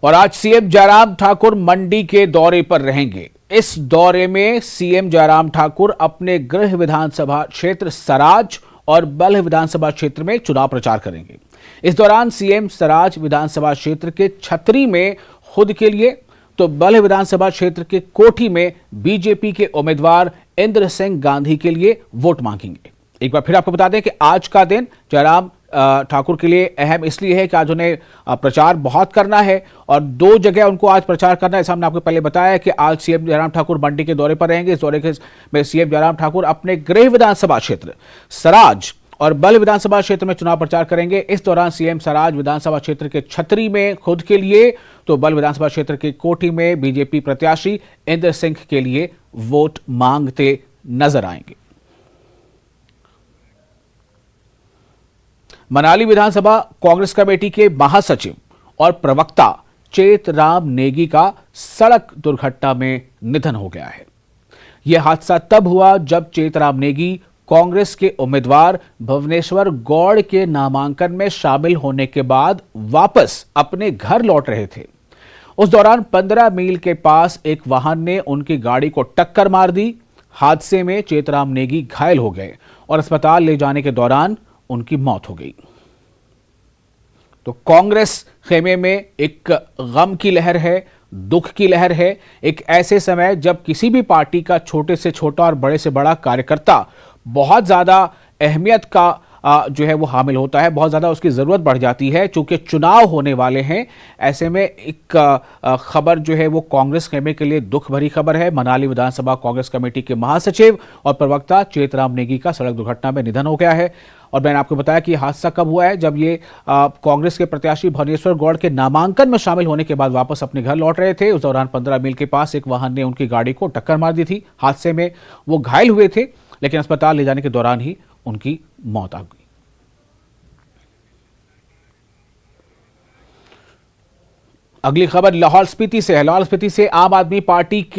और आज सीएम जयराम ठाकुर मंडी के दौरे पर रहेंगे। इस दौरे में सीएम जयराम ठाकुर अपने गृह विधानसभा क्षेत्र सराज और बल्ह विधानसभा क्षेत्र में चुनाव प्रचार करेंगे। इस दौरान सीएम सराज विधानसभा क्षेत्र के छतरी में खुद के लिए तो बल्ह विधानसभा क्षेत्र के कोठी में बीजेपी के उम्मीदवार इंद्र सिंह गांधी के लिए वोट मांगेंगे। एक बार फिर आपको बता दें कि आज का दिन जयराम ठाकुर के लिए अहम इसलिए है कि आज उन्हें प्रचार बहुत करना है और दो जगह उनको आज प्रचार करना है। ऐसा हमने आपको पहले बताया कि आज सीएम जयराम ठाकुर मंडी के दौरे पर रहेंगे। इस दौरे में सीएम जयराम ठाकुर अपने गृह विधानसभा क्षेत्र सराज और बल्ह विधानसभा क्षेत्र में चुनाव प्रचार करेंगे। इस दौरान सीएम सराज विधानसभा क्षेत्र के छतरी में खुद के लिए तो बल्ह विधानसभा क्षेत्र के कोठी में बीजेपी प्रत्याशी इंद्र सिंह के लिए वोट मांगते नजर आएंगे। मनाली विधानसभा कांग्रेस कमेटी के महासचिव और प्रवक्ता चेतराम नेगी का सड़क दुर्घटना में निधन हो गया है। यह हादसा तब हुआ जब चेतराम नेगी कांग्रेस के उम्मीदवार भुवनेश्वर गौड़ के नामांकन में शामिल होने के बाद वापस अपने घर लौट रहे थे। उस दौरान 15 मील के पास एक वाहन ने उनकी गाड़ी को टक्कर मार दी। हादसे में चेतराम नेगी घायल हो गए और अस्पताल ले जाने के दौरान उनकी मौत हो गई। तो कांग्रेस खेमे में एक गम की लहर है, दुख की लहर है। एक ऐसे समय जब किसी भी पार्टी का छोटे से छोटा और बड़े से बड़ा कार्यकर्ता बहुत ज्यादा अहमियत का जो है वो हामिल होता है, बहुत ज्यादा उसकी जरूरत बढ़ जाती है। चूंकि चुनाव होने वाले हैं, ऐसे में एक खबर जो है वो कांग्रेस खेमे के लिए दुख भरी खबर है। मनाली विधानसभा कांग्रेस कमेटी के महासचिव और प्रवक्ता चेतराम नेगी का सड़क दुर्घटना में निधन हो गया है। और मैंने आपको बताया कि हादसा कब हुआ है, जब ये कांग्रेस के प्रत्याशी भुवनेश्वर गौड़ के नामांकन में शामिल होने के बाद वापस अपने घर लौट रहे थे। उस दौरान 15 मील के पास एक वाहन ने उनकी गाड़ी को टक्कर मार दी थी। हादसे में वो घायल हुए थे, लेकिन अस्पताल ले जाने के दौरान ही उनकी मौत आ गई। अगली खबर लाहौल स्पीति से है। लाहौल स्पीति से आम आदमी पार्टी के